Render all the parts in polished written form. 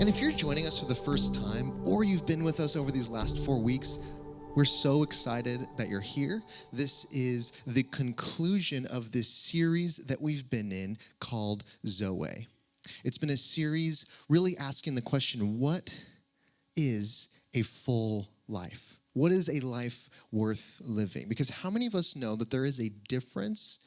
And if you're joining us for the first time, or you've been with us over these last 4 weeks, we're so excited that you're here. This is the conclusion of this series that we've been in called ZOE. It's been a series really asking the question, what is a full life? What is a life worth living? Because how many of us know that there is a difference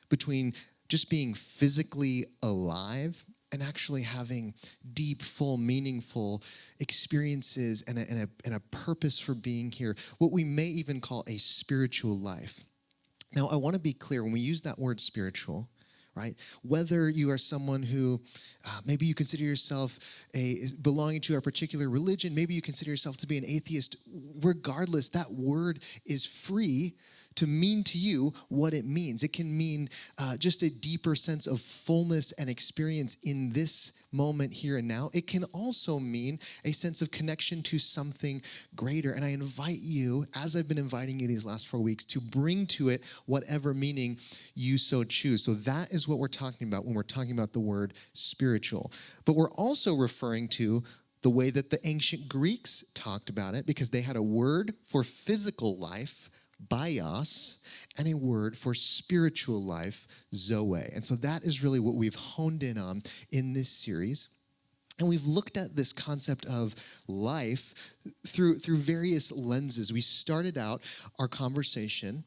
between just being physically alive and actually having deep, full, meaningful experiences and a purpose for being here, what we may even call a spiritual life. Now, I want to be clear, when we use that word spiritual, right, whether you are someone who maybe you consider yourself belonging to a particular religion, maybe you consider yourself to be an atheist, regardless, that word is free to mean to you what it means. It can mean just a deeper sense of fullness and experience in this moment here and now. It can also mean a sense of connection to something greater. And I invite you, as I've been inviting you these last 4 weeks, to bring to it whatever meaning you so choose. So that is what we're talking about when we're talking about the word spiritual. But we're also referring to the way that the ancient Greeks talked about it, because they had a word for physical life, bios, and a word for spiritual life, ZOE. And so that is really what we've honed in on in this series. And we've looked at this concept of life through various lenses. We started out our conversation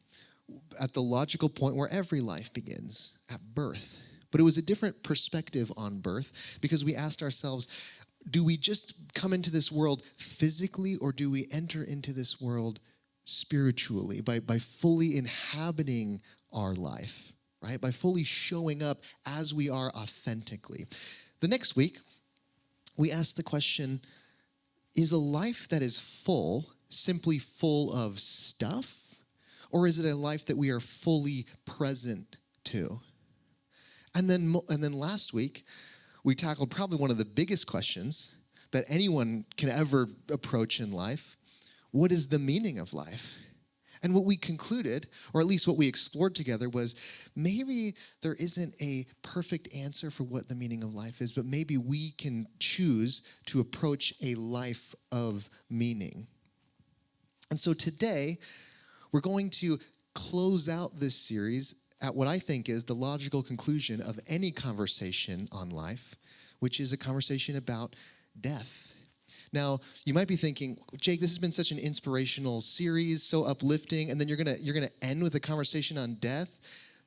at the logical point where every life begins, at birth. But it was a different perspective on birth, because we asked ourselves, do we just come into this world physically, or do we enter into this world spiritually, by fully inhabiting our life, right? By fully showing up as we are authentically. The next week, we asked the question, is a life that is full simply full of stuff, or is it a life that we are fully present to? And then last week, we tackled probably one of the biggest questions that anyone can ever approach in life. What is the meaning of life? And what we concluded, or at least what we explored together, was maybe there isn't a perfect answer for what the meaning of life is, but maybe we can choose to approach a life of meaning. And so today, we're going to close out this series at what I think is the logical conclusion of any conversation on life, which is a conversation about death. Now, you might be thinking, Jake, this has been such an inspirational series, so uplifting, and then you're gonna end with a conversation on death.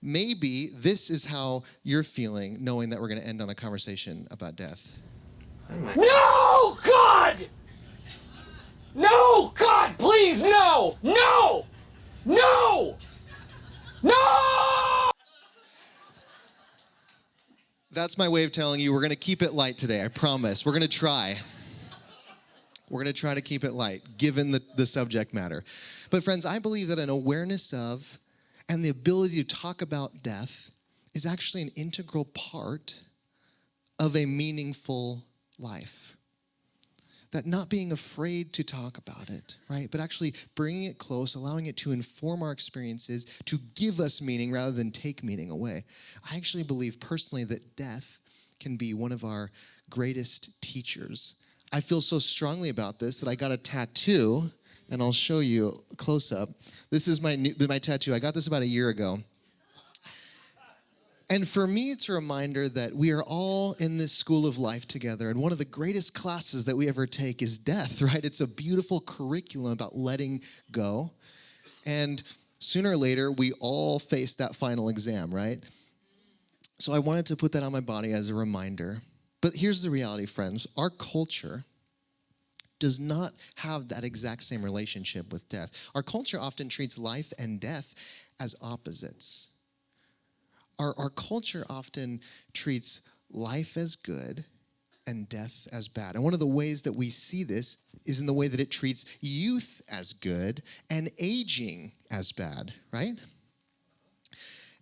Maybe this is how you're feeling, knowing that we're gonna end on a conversation about death. No, God! No, God, please, no! No! No! No! That's my way of telling you we're gonna keep it light today, I promise. We're gonna try. We're going to try to keep it light, given the subject matter. But friends, I believe that an awareness of and the ability to talk about death is actually an integral part of a meaningful life. That not being afraid to talk about it, right? But actually bringing it close, allowing it to inform our experiences, to give us meaning rather than take meaning away. I actually believe personally that death can be one of our greatest teachers. I feel so strongly about this that I got a tattoo, and I'll show you a close-up. This is my tattoo. I got this about a year ago. And for me, it's a reminder that we are all in this school of life together, and one of the greatest classes that we ever take is death, right? It's a beautiful curriculum about letting go. And sooner or later, we all face that final exam, right? So I wanted to put that on my body as a reminder. But here's the reality, friends. Our culture does not have that exact same relationship with death. Our culture often treats life and death as opposites. Our culture often treats life as good and death as bad. And one of the ways that we see this is in the way that it treats youth as good and aging as bad, right?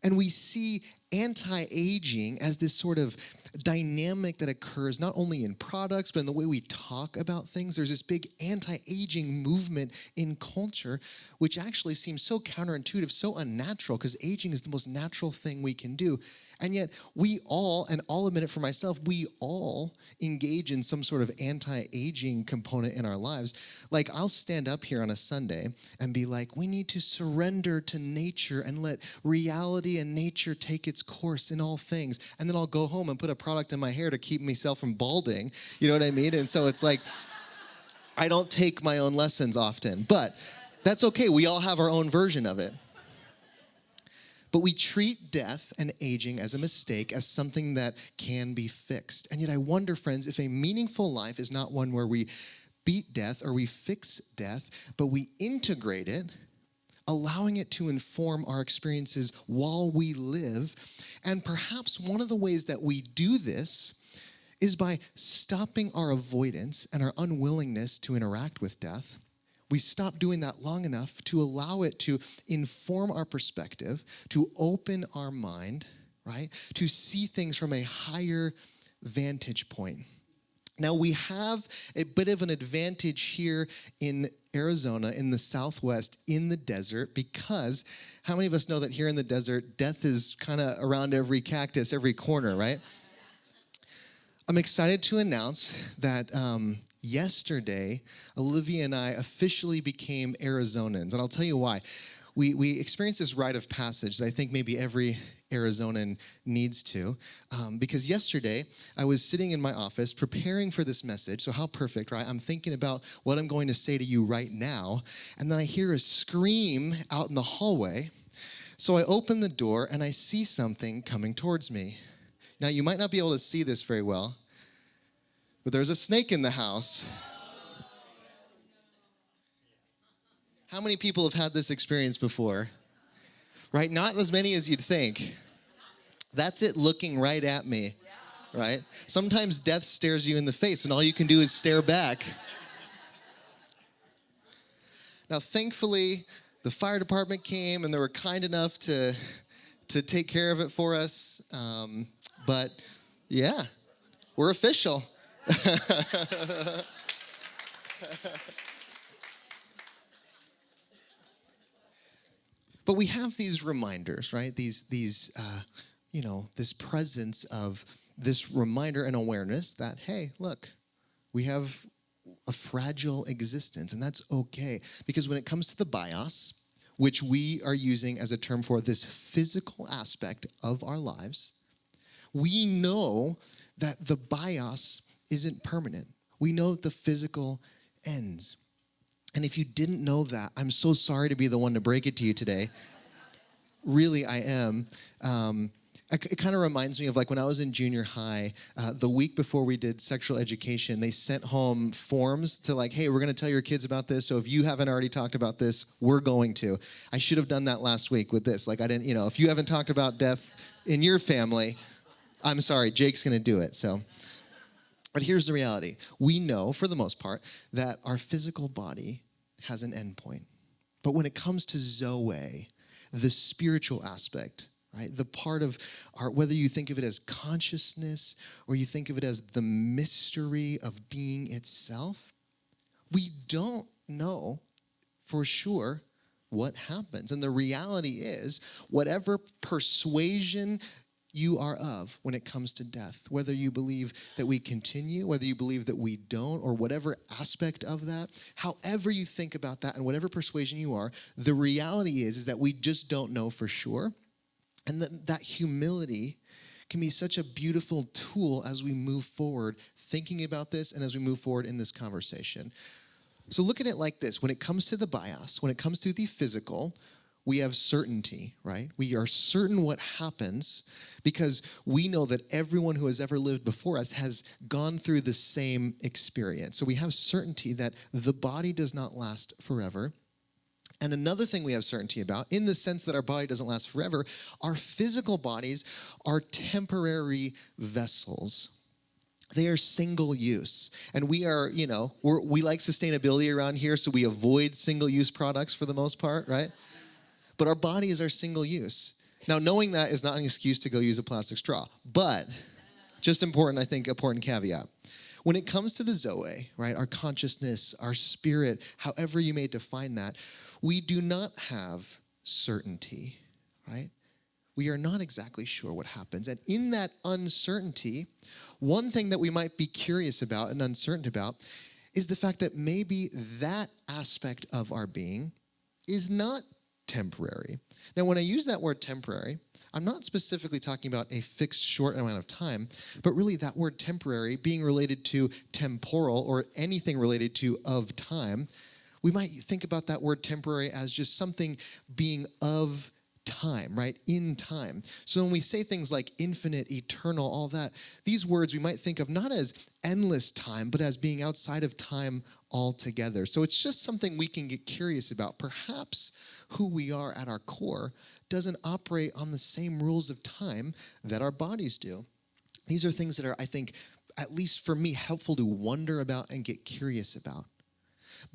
And we see anti-aging as this sort of dynamic that occurs not only in products, but in the way we talk about things. There's this big anti-aging movement in culture, which actually seems so counterintuitive, so unnatural, because aging is the most natural thing we can do. And yet we all, and I'll admit it for myself, we all engage in some sort of anti-aging component in our lives. Like, I'll stand up here on a Sunday and be like, we need to surrender to nature and let reality and nature take its course in all things. And then I'll go home and put a product in my hair to keep myself from balding. You know what I mean? And so it's like, I don't take my own lessons often, but that's okay. We all have our own version of it. But we treat death and aging as a mistake, as something that can be fixed. And yet I wonder, friends, if a meaningful life is not one where we beat death or we fix death, but we integrate it, allowing it to inform our experiences while we live. And perhaps one of the ways that we do this is by stopping our avoidance and our unwillingness to interact with death. We stop doing that long enough to allow it to inform our perspective, to open our mind, right? To see things from a higher vantage point. Now, we have a bit of an advantage here in Arizona, in the Southwest, in the desert, because how many of us know that here in the desert, death is kind of around every cactus, every corner, right? I'm excited to announce that yesterday, Olivia and I officially became Arizonans, and I'll tell you why. We experienced this rite of passage that I think maybe every Arizonan needs to, because yesterday I was sitting in my office preparing for this message. So how perfect, right? I'm thinking about what I'm going to say to you right now, and then I hear a scream out in the hallway. So I open the door and I see something coming towards me. Now, you might not be able to see this very well, but there's a snake in the house. How many people have had this experience before? Right? Not as many as you'd think. That's it looking right at me, right? Sometimes death stares you in the face and all you can do is stare back. Now, thankfully, the fire department came and they were kind enough to take care of it for us. But yeah, we're official. But we have these reminders, right? These this presence of this reminder and awareness that, hey, look, we have a fragile existence, and that's okay. Because when it comes to the bios, which we are using as a term for this physical aspect of our lives, we know that the bios isn't permanent. We know that the physical ends. And if you didn't know that, I'm so sorry to be the one to break it to you today. Really, I am. It kind of reminds me of like when I was in junior high, the week before we did sexual education, they sent home forms to like, hey, we're going to tell your kids about this. So if you haven't already talked about this, we're going to. I should have done that last week with this. Like I didn't, if you haven't talked about death in your family, I'm sorry, Jake's going to do it. So, but here's the reality. We know, for the most part, that our physical body has an endpoint. But when it comes to ZOE, the spiritual aspect, right? The part of our, whether you think of it as consciousness or you think of it as the mystery of being itself, we don't know for sure what happens. And the reality is, whatever persuasion you are of when it comes to death, whether you believe that we continue, whether you believe that we don't, or whatever aspect of that, however you think about that and whatever persuasion you are, the reality is that we just don't know for sure. And that humility can be such a beautiful tool as we move forward thinking about this and as we move forward in this conversation. So look at it like this. When it comes to the bios, when it comes to the physical, we have certainty, right? We are certain what happens because we know that everyone who has ever lived before us has gone through the same experience. So we have certainty that the body does not last forever. And another thing we have certainty about, in the sense that our body doesn't last forever, our physical bodies are temporary vessels. They are single use. And we are, we like sustainability around here, so we avoid single-use products for the most part, right? But our body is our single use. Now, knowing that is not an excuse to go use a plastic straw, but just important, I think, important caveat. When it comes to the ZOE, right, our consciousness, our spirit, however you may define that, we do not have certainty, right? We are not exactly sure what happens. And in that uncertainty, one thing that we might be curious about and uncertain about is the fact that maybe that aspect of our being is not temporary. Now, when I use that word temporary, I'm not specifically talking about a fixed short amount of time, but really that word temporary being related to temporal or anything related to of time. We might think about that word temporary as just something being of time, right? In time. So when we say things like infinite, eternal, all that, these words we might think of not as endless time, but as being outside of time altogether. So it's just something we can get curious about. Perhaps who we are at our core doesn't operate on the same rules of time that our bodies do. These are things that are, I think, at least for me, helpful to wonder about and get curious about.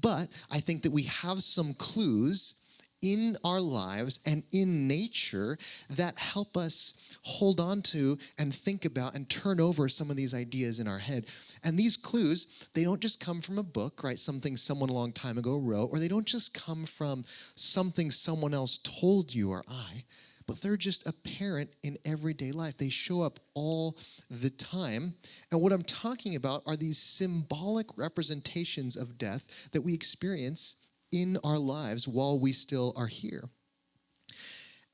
But I think that we have some clues in our lives and in nature that help us hold on to and think about and turn over some of these ideas in our head. And these clues, they don't just come from a book, right? Something someone a long time ago wrote, or they don't just come from something someone else told you or I, but they're just apparent in everyday life. They show up all the time. And what I'm talking about are these symbolic representations of death that we experience in our lives while we still are here.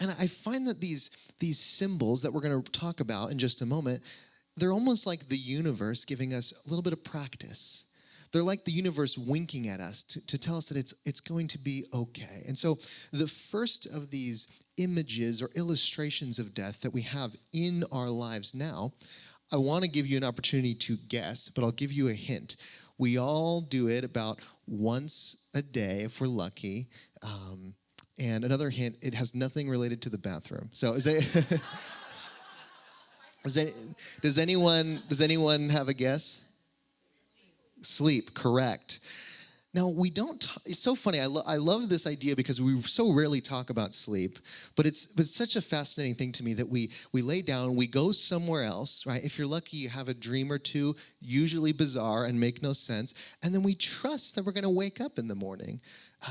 And I find that these symbols that we're going to talk about in just a moment, they're almost like the universe giving us a little bit of practice. They're like the universe winking at us to tell us that it's going to be okay. And so the first of these images or illustrations of death that we have in our lives now, I want to give you an opportunity to guess, but I'll give you a hint. We all do it about once a day if we're lucky. And another hint, it has nothing related to the bathroom. So does anyone have a guess? Sleep, correct. Now, we don't, it's so funny, I love this idea because we so rarely talk about sleep, but it's such a fascinating thing to me that we lay down, we go somewhere else, right? If you're lucky, you have a dream or two, usually bizarre and make no sense, and then we trust that we're going to wake up in the morning.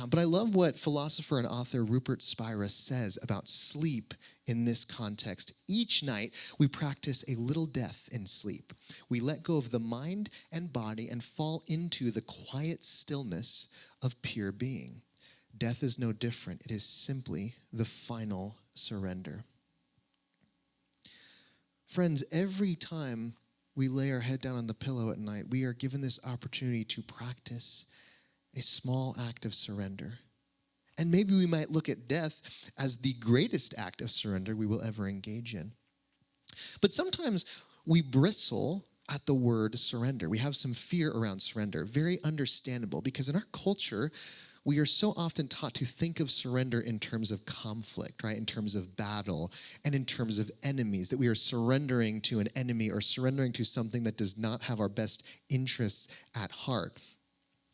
But I love what philosopher and author Rupert Spira says about sleep in this context. Each night, we practice a little death in sleep. We let go of the mind and body and fall into the quiet stillness of pure being. Death is no different. It is simply the final surrender. Friends, every time we lay our head down on the pillow at night, we are given this opportunity to practice a small act of surrender. And maybe we might look at death as the greatest act of surrender we will ever engage in. But sometimes we bristle at the word surrender. We have some fear around surrender. Very understandable, because in our culture, we are so often taught to think of surrender in terms of conflict, right? In terms of battle and in terms of enemies, that we are surrendering to an enemy or surrendering to something that does not have our best interests at heart.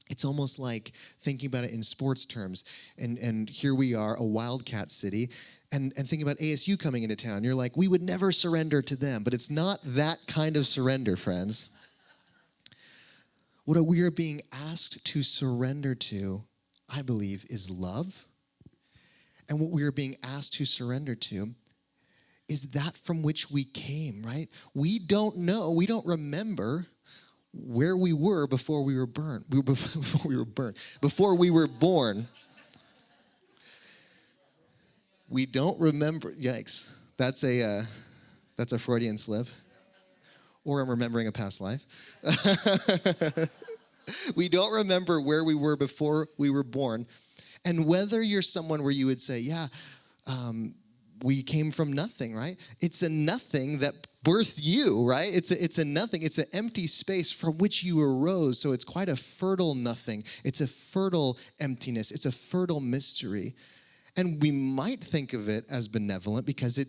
It's almost like thinking about it in sports terms. And here we are, a Wildcat city, and thinking about ASU coming into town. You're like, we would never surrender to them. But it's not that kind of surrender, friends. What we are being asked to surrender to, I believe, is love. And what we are being asked to surrender to is that from which we came, right? We don't know, we don't remember where we were before we were born. Before we were born. We don't remember. Yikes. That's a Freudian slip. Or I'm remembering a past life. We don't remember where we were before we were born. And whether you're someone where you would say, we came from nothing, right? It's a nothing that birthed you, right? It's a nothing. It's an empty space from which you arose. So it's quite a fertile nothing. It's a fertile emptiness. It's a fertile mystery. And we might think of it as benevolent because it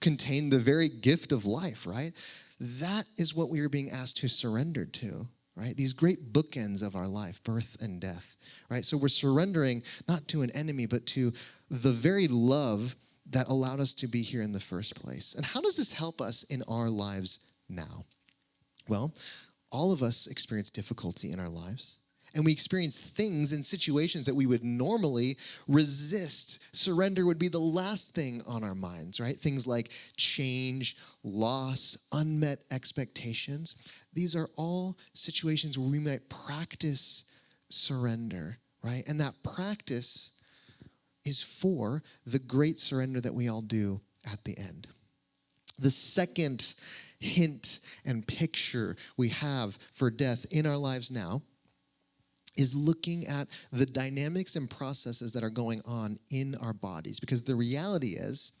contained the very gift of life, right? That is what we are being asked to surrender to, right? These great bookends of our life, birth and death, right? So we're surrendering not to an enemy, but to the very love that allowed us to be here in the first place. And how does this help us in our lives now? Well, all of us experience difficulty in our lives. And we experience things and situations that we would normally resist. Surrender would be the last thing on our minds, right? Things like change, loss, unmet expectations. These are all situations where we might practice surrender, right? And that practice is for the great surrender that we all do at the end. The second hint and picture we have for death in our lives now is looking at the dynamics and processes that are going on in our bodies. Because the reality is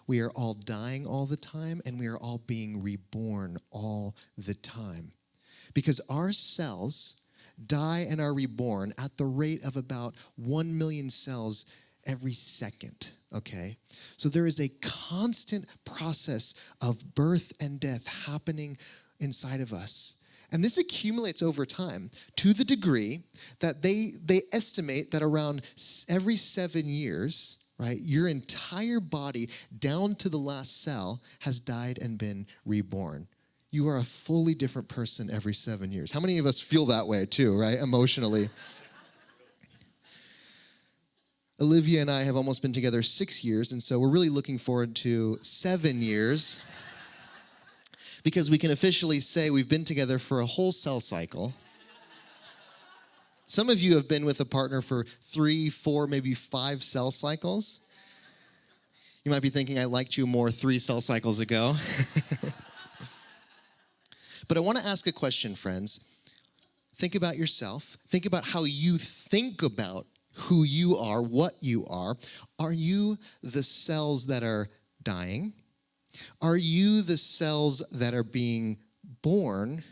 we are all dying all the time and we are all being reborn all the time. Because our cells die and are reborn at the rate of about 1 million cells every second, okay? So there is a constant process of birth and death happening inside of us. And this accumulates over time to the degree that they estimate that around every 7 years, right, your entire body down to the last cell has died and been reborn. You are a fully different person every 7 years. How many of us feel that way too, right, emotionally? Olivia and I have almost been together 6 years, and so we're really looking forward to 7 years because we can officially say we've been together for a whole cell cycle. Some of you have been with a partner for 3, 4, maybe 5 cell cycles. You might be thinking, I liked you more 3 cell cycles ago. But I want to ask a question, friends. Think about yourself. Think about how you think about who you are, what you are. Are you the cells that are dying? Are you the cells that are being born?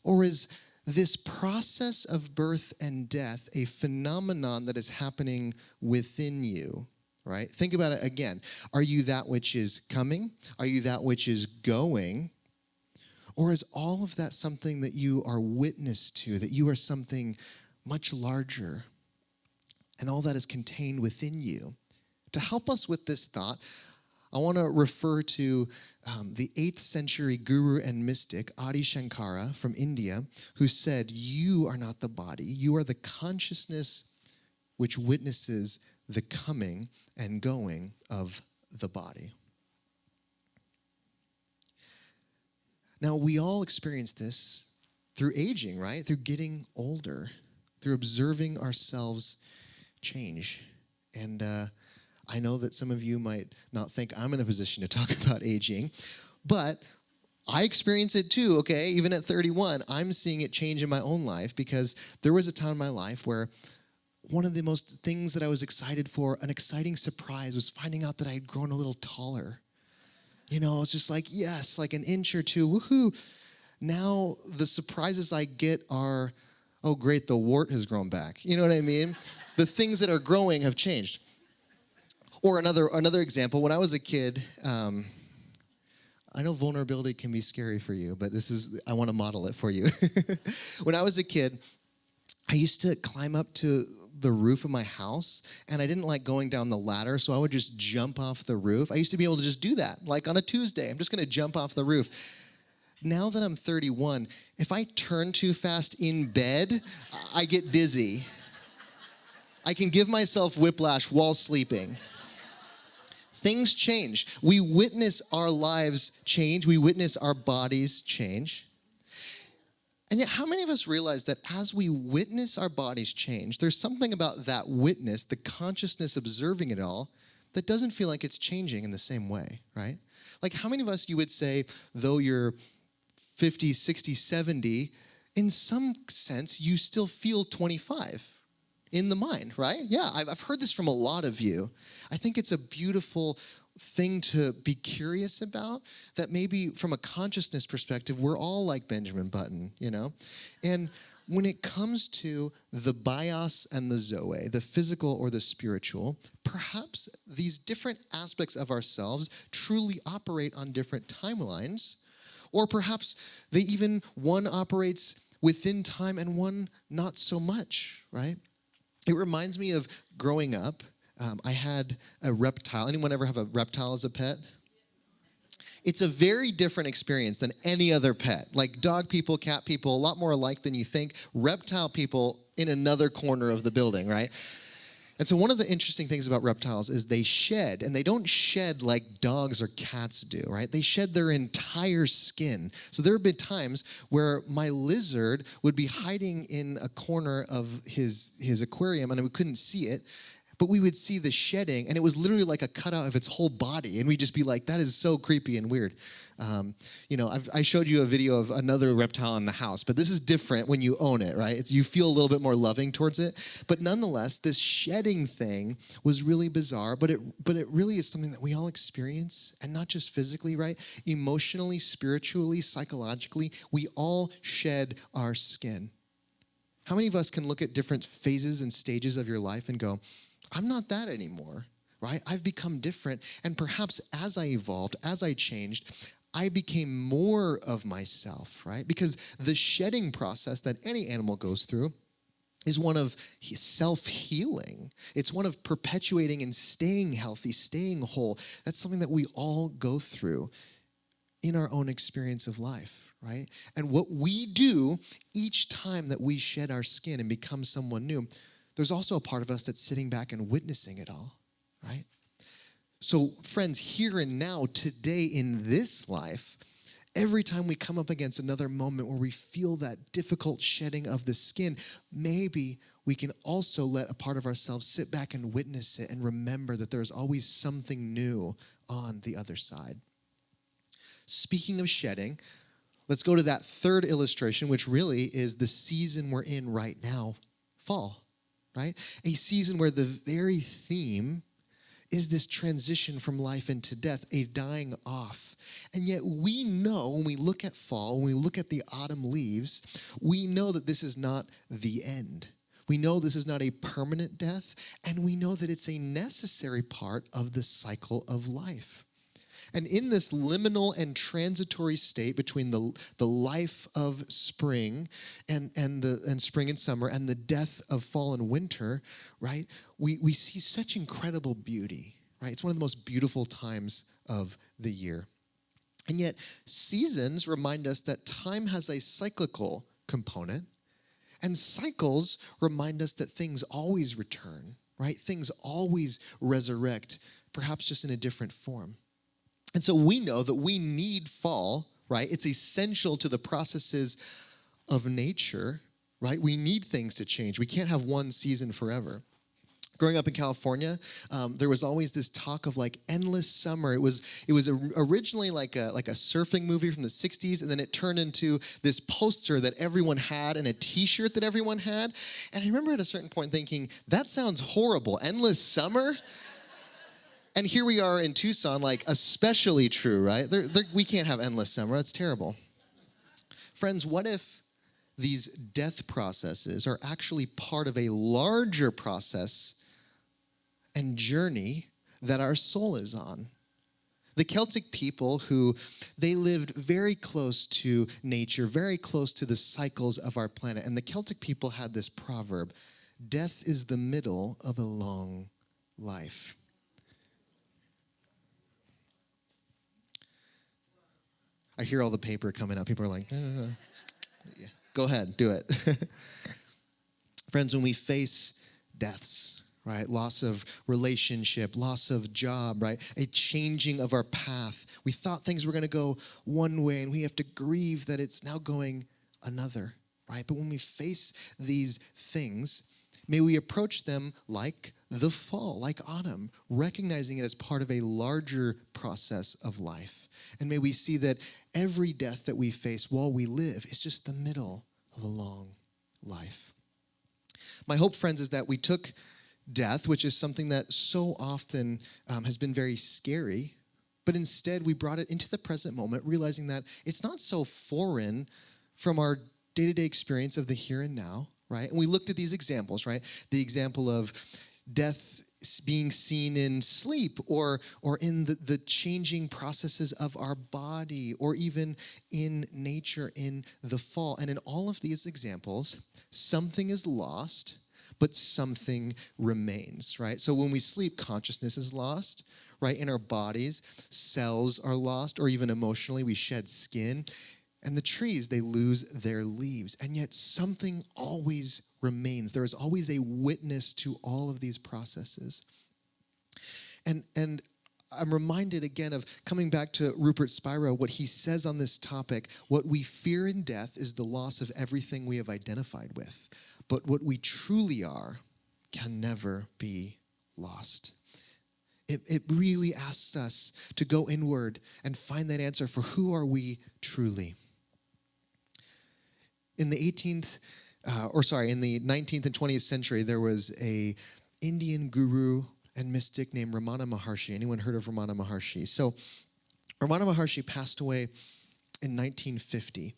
Or is this process of birth and death a phenomenon that is happening within you, right? Think about it again. Are you that which is coming? Are you that which is going? Or is all of that something that you are witness to, that you are something much larger, and all that is contained within you? To help us with this thought, I want to refer to the 8th century guru and mystic, Adi Shankara from India, who said, you are not the body, you are the consciousness which witnesses the coming and going of the body. Now, we all experience this through aging, right? Through getting older, through observing ourselves change. And I know that some of you might not think I'm in a position to talk about aging, but I experience it too, okay? Even at 31, I'm seeing it change in my own life because there was a time in my life where one of the most things that I was excited for, an exciting surprise, was finding out that I had grown a little taller. You know, it's just like, yes, like an inch or two, woohoo. Now the surprises I get are, oh great, the wart has grown back. You know what I mean? The things that are growing have changed. Or another example, when I was a kid, I know vulnerability can be scary for you, but I want to model it for you. When I was a kid, I used to climb up to the roof of my house, and I didn't like going down the ladder, so I would just jump off the roof. I used to be able to just do that, like on a Tuesday. I'm just going to jump off the roof. Now that I'm 31, if I turn too fast in bed, I get dizzy. I can give myself whiplash while sleeping. Things change. We witness our lives change. We witness our bodies change. And yet, how many of us realize that as we witness our bodies change, there's something about that witness, the consciousness observing it all, that doesn't feel like it's changing in the same way, right? Like, how many of us you would say, though you're 50, 60, 70, in some sense, you still feel 25 in the mind, right? Yeah, I've heard this from a lot of you. I think it's a beautiful thing to be curious about, that maybe from a consciousness perspective, we're all like Benjamin Button, you know? And when it comes to the bios and the ZOE, the physical or the spiritual, perhaps these different aspects of ourselves truly operate on different timelines, or perhaps one operates within time and one not so much, right? It reminds me of growing up I had a reptile. Anyone ever have a reptile as a pet? It's a very different experience than any other pet. Like dog people, cat people, a lot more alike than you think. Reptile people in another corner of the building, right? And so one of the interesting things about reptiles is they shed, and they don't shed like dogs or cats do, right? They shed their entire skin. So there have been times where my lizard would be hiding in a corner of his aquarium, and we couldn't see it, but we would see the shedding, and it was literally like a cutout of its whole body, and we'd just be like, that is so creepy and weird. I showed you a video of another reptile in the house, but this is different when you own it, right? You feel a little bit more loving towards it. But nonetheless, this shedding thing was really bizarre, but it really is something that we all experience, and not just physically, right? Emotionally, spiritually, psychologically, we all shed our skin. How many of us can look at different phases and stages of your life and go, I'm not that anymore, right? I've become different, and perhaps as I evolved, as I changed, I became more of myself, right? Because the shedding process that any animal goes through is one of self-healing. It's one of perpetuating and staying healthy, staying whole. That's something that we all go through in our own experience of life, right? And what we do each time that we shed our skin and become someone new, there's also a part of us that's sitting back and witnessing it all, right? So friends, here and now, today in this life, every time we come up against another moment where we feel that difficult shedding of the skin, maybe we can also let a part of ourselves sit back and witness it and remember that there's always something new on the other side. Speaking of shedding, let's go to that third illustration, which really is the season we're in right now, fall. Right? A season where the very theme is this transition from life into death, a dying off. And yet we know when we look at fall, when we look at the autumn leaves, we know that this is not the end. We know this is not a permanent death, and we know that it's a necessary part of the cycle of life. And in this liminal and transitory state between the life of spring and spring and summer and the death of fall and winter, right, we see such incredible beauty, right? It's one of the most beautiful times of the year. And yet seasons remind us that time has a cyclical component, and cycles remind us that things always return, right? Things always resurrect, perhaps just in a different form. And so we know that we need fall, right? It's essential to the processes of nature, right? We need things to change. We can't have one season forever. Growing up in California, there was always this talk of like endless summer. It was originally like a surfing movie from the 60s, and then it turned into this poster that everyone had and a t-shirt that everyone had. And I remember at a certain point thinking, that sounds horrible. Endless summer? And here we are in Tucson, like especially true, right? We can't have endless summer. That's terrible. Friends, what if these death processes are actually part of a larger process and journey that our soul is on? The Celtic people who they lived very close to nature, very close to the cycles of our planet. And the Celtic people had this proverb, death is the middle of a long life. I hear all the paper coming up. People are like, no. Yeah, go ahead, do it. Friends, when we face deaths, right, loss of relationship, loss of job, right, a changing of our path, we thought things were going to go one way, and we have to grieve that it's now going another, right? But when we face these things, may we approach them like the fall, like autumn, recognizing it as part of a larger process of life. And may we see that every death that we face while we live is just the middle of a long life. My hope, friends, is that we took death, which is something that so often has been very scary, but instead we brought it into the present moment, realizing that it's not so foreign from our day-to-day experience of the here and now, right? And we looked at these examples, right? The example of death being seen in sleep or in the changing processes of our body or even in nature in the fall. And in all of these examples, something is lost, but something remains, right? So when we sleep, consciousness is lost, right? In our bodies, cells are lost, or even emotionally, we shed skin. And the trees, they lose their leaves. And yet something always remains. There is always a witness to all of these processes. And I'm reminded again of coming back to Rupert Spira, what he says on this topic. What we fear in death is the loss of everything we have identified with. But what we truly are can never be lost. It really asks us to go inward and find that answer for who are we truly. In the 19th and 20th century, there was a Indian guru and mystic named Ramana Maharshi. Anyone heard of Ramana Maharshi? So Ramana Maharshi passed away in 1950,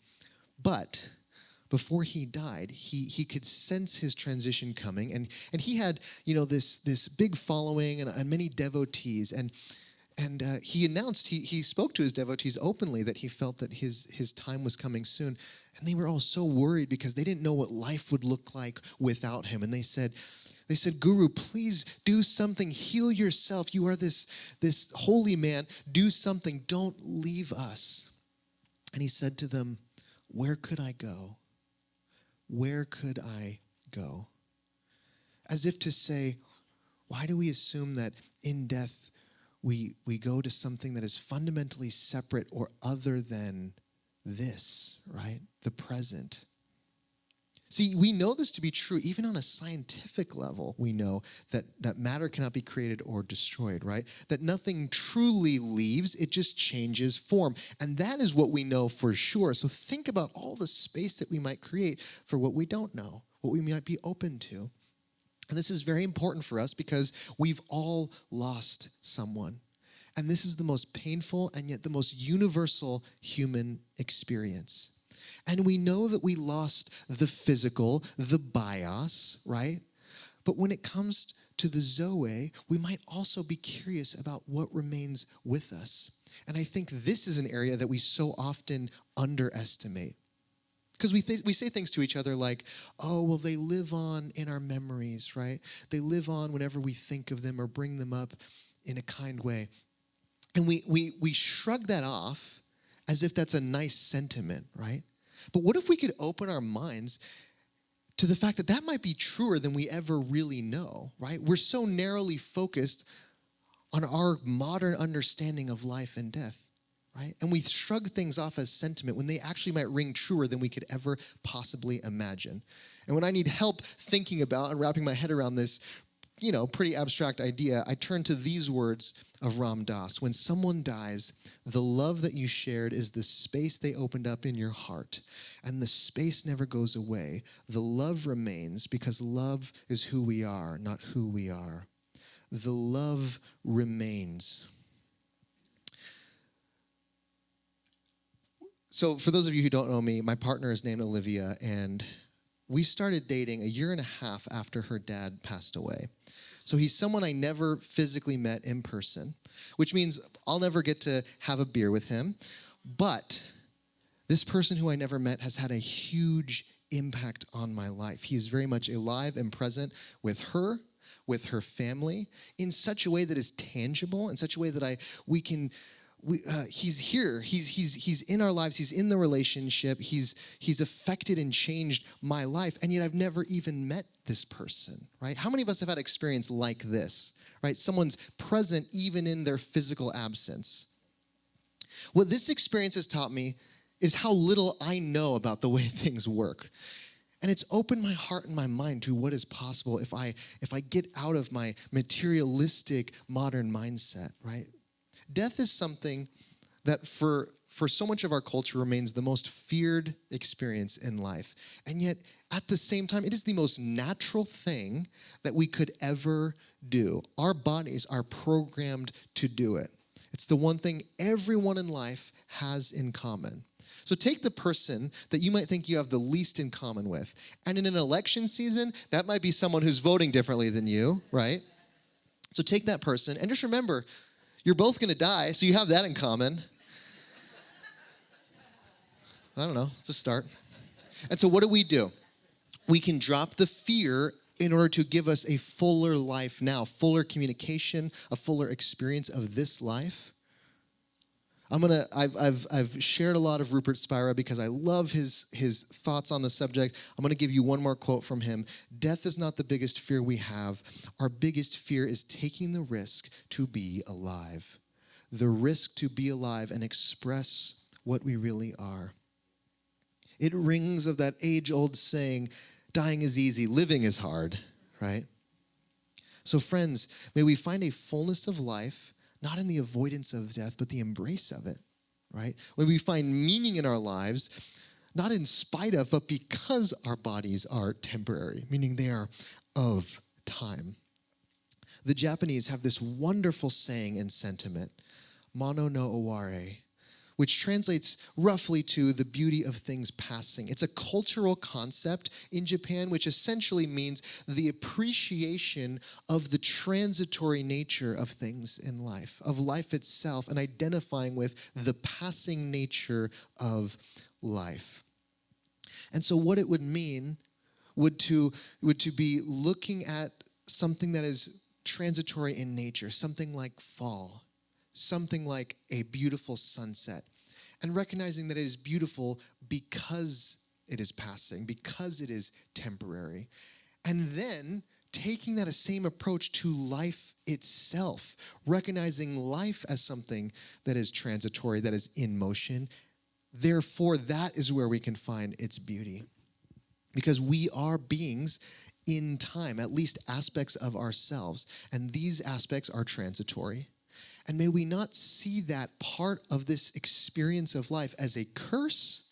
but before he died, he could sense his transition coming, and he had this big following and many devotees, and he announced, he spoke to his devotees openly that he felt that his time was coming soon, and they were all so worried because they didn't know what life would look like without him, and they said, Guru, please do something. Heal yourself. You are this holy man. Do something. Don't leave us. And he said to them, where could I go? Where could I go? As if to say, why do we assume that in death we go to something that is fundamentally separate or other than this, right? The present. See, we know this to be true. Even on a scientific level, we know that matter cannot be created or destroyed, right? That nothing truly leaves, it just changes form. And that is what we know for sure. So think about all the space that we might create for what we don't know, what we might be open to. And this is very important for us because we've all lost someone. And this is the most painful and yet the most universal human experience. And we know that we lost the physical, the bios, right? But when it comes to the ZOE, we might also be curious about what remains with us. And I think this is an area that we so often underestimate. Because we say things to each other like, oh, well, they live on in our memories, right? They live on whenever we think of them or bring them up in a kind way. And we shrug that off as if that's a nice sentiment, right? But what if we could open our minds to the fact that that might be truer than we ever really know, right? We're so narrowly focused on our modern understanding of life and death, right? And we shrug things off as sentiment when they actually might ring truer than we could ever possibly imagine. And when I need help thinking about and wrapping my head around this, pretty abstract idea, I turn to these words of Ram Dass. When someone dies, the love that you shared is the space they opened up in your heart. And the space never goes away. The love remains because love is who we are, not who we are. The love remains. So for those of you who don't know me, my partner is named Olivia, and we started dating a year and a half after her dad passed away. So he's someone I never physically met in person, which means I'll never get to have a beer with him. But this person who I never met has had a huge impact on my life. He is very much alive and present with her family, in such a way that is tangible, in such a way that he's here. He's in our lives. He's in the relationship. He's affected and changed my life. And yet I've never even met this person, right? How many of us have had experience like this, right? Someone's present even in their physical absence. What this experience has taught me is how little I know about the way things work. And it's opened my heart and my mind to what is possible if I get out of my materialistic modern mindset, right? Death is something that for so much of our culture remains the most feared experience in life. And yet, at the same time, it is the most natural thing that we could ever do. Our bodies are programmed to do it. It's the one thing everyone in life has in common. So take the person that you might think you have the least in common with. And in an election season, that might be someone who's voting differently than you, right? So take that person and just remember, you're both going to die, so you have that in common. I don't know. It's a start. And so what do? We can drop the fear in order to give us a fuller life now, fuller communication, a fuller experience of this life. I've shared a lot of Rupert Spira because I love his thoughts on the subject. I'm going to give you one more quote from him. Death is not the biggest fear we have. Our biggest fear is taking the risk to be alive. The risk to be alive and express what we really are. It rings of that age-old saying, dying is easy, living is hard, right? So friends, may we find a fullness of life, not in the avoidance of death, but the embrace of it, right? When we find meaning in our lives, not in spite of, but because our bodies are temporary, meaning they are of time. The Japanese have this wonderful saying and sentiment, mono no oware, which translates roughly to the beauty of things passing. It's a cultural concept in Japan, which essentially means the appreciation of the transitory nature of things in life, of life itself, and identifying with the passing nature of life. And so what it would mean would to be looking at something that is transitory in nature, something like fall, something like a beautiful sunset, and recognizing that it is beautiful because it is passing, because it is temporary. And then taking that same approach to life itself, recognizing life as something that is transitory, that is in motion. Therefore, that is where we can find its beauty. Because we are beings in time, at least aspects of ourselves. And these aspects are transitory. And may we not see that part of this experience of life as a curse,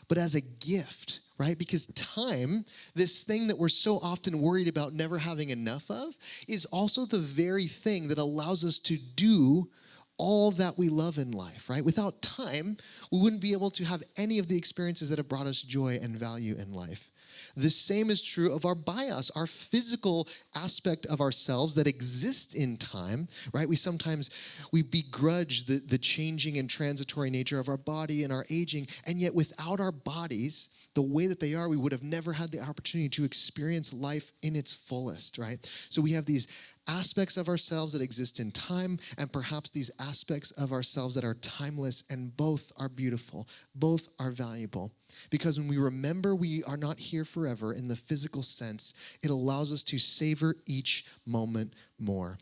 but as a gift, right? Because time, this thing that we're so often worried about never having enough of, is also the very thing that allows us to do all that we love in life, right? Without time, we wouldn't be able to have any of the experiences that have brought us joy and value in life. The same is true of our bios, our physical aspect of ourselves that exists in time, right? We begrudge the changing and transitory nature of our body and our aging, and yet without our bodies, the way that they are, we would have never had the opportunity to experience life in its fullest, right? So we have these aspects of ourselves that exist in time, and perhaps these aspects of ourselves that are timeless, and both are beautiful, both are valuable. Because when we remember we are not here forever in the physical sense, it allows us to savor each moment more.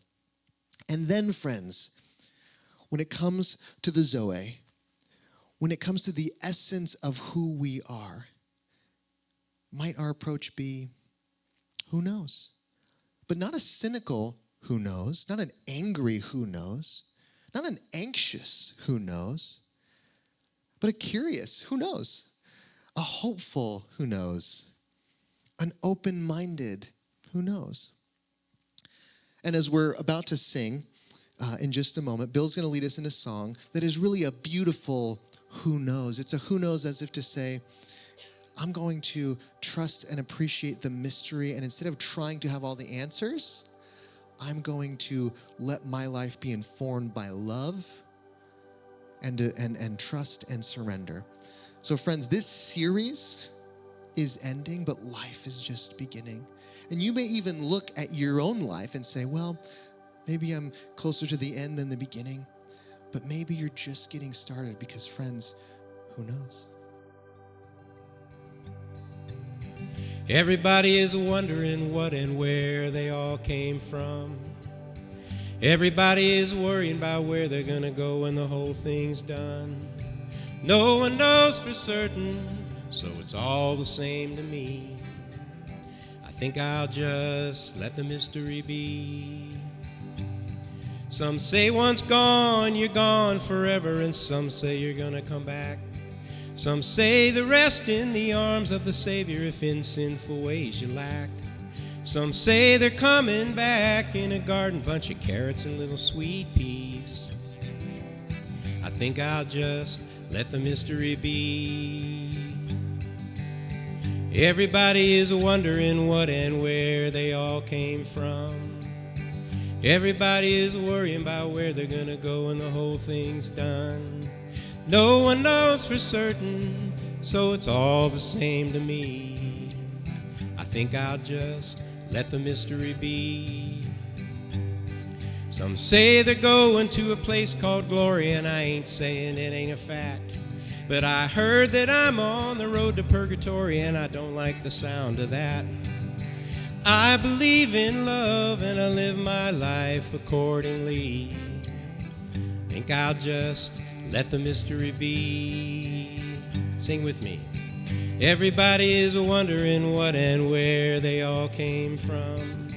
And then, friends, when it comes to the ZOE, when it comes to the essence of who we are, might our approach be, who knows? But not a cynical who knows, not an angry who knows, not an anxious who knows, but a curious who knows, a hopeful who knows, an open-minded who knows. And as we're about to sing in just a moment, Bill's going to lead us in a song that is really a beautiful who knows. It's a who knows as if to say, I'm going to trust and appreciate the mystery, and instead of trying to have all the answers, I'm going to let my life be informed by love and trust and surrender. So friends, this series is ending, but life is just beginning. And you may even look at your own life and say, well, maybe I'm closer to the end than the beginning, but maybe you're just getting started because, friends, who knows? Everybody is wondering what and where they all came from. Everybody is worrying about where they're gonna go when the whole thing's done. No one knows for certain, so it's all the same to me. I think I'll just let the mystery be. Some say once gone, you're gone forever, and some say you're gonna come back. Some say the rest in the arms of the Savior if in sinful ways you lack. Some say they're coming back in a garden, bunch of carrots and little sweet peas. I think I'll just let the mystery be. Everybody is wondering what and where they all came from. Everybody is worrying about where they're gonna go when the whole thing's done. No one knows for certain, so it's all the same to me. I think I'll just let the mystery be. Some say they're going to a place called glory, and I ain't saying it ain't a fact. But I heard that I'm on the road to purgatory, and I don't like the sound of that. I believe in love, and I live my life accordingly. Think I'll just let the mystery be. Sing with me. Everybody is wondering what and where they all came from.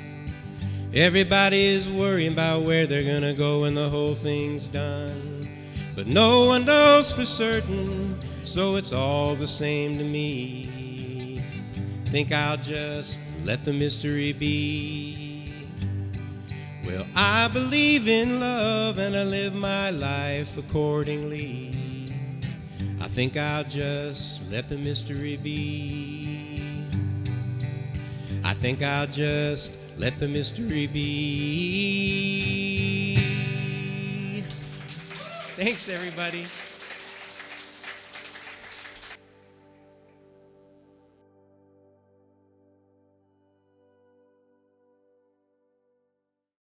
Everybody is worrying about where they're gonna go when the whole thing's done. But no one knows for certain, so it's all the same to me. Think I'll just let the mystery be. Well, I believe in love and I live my life accordingly. I think I'll just let the mystery be. I think I'll just let the mystery be. Thanks, everybody.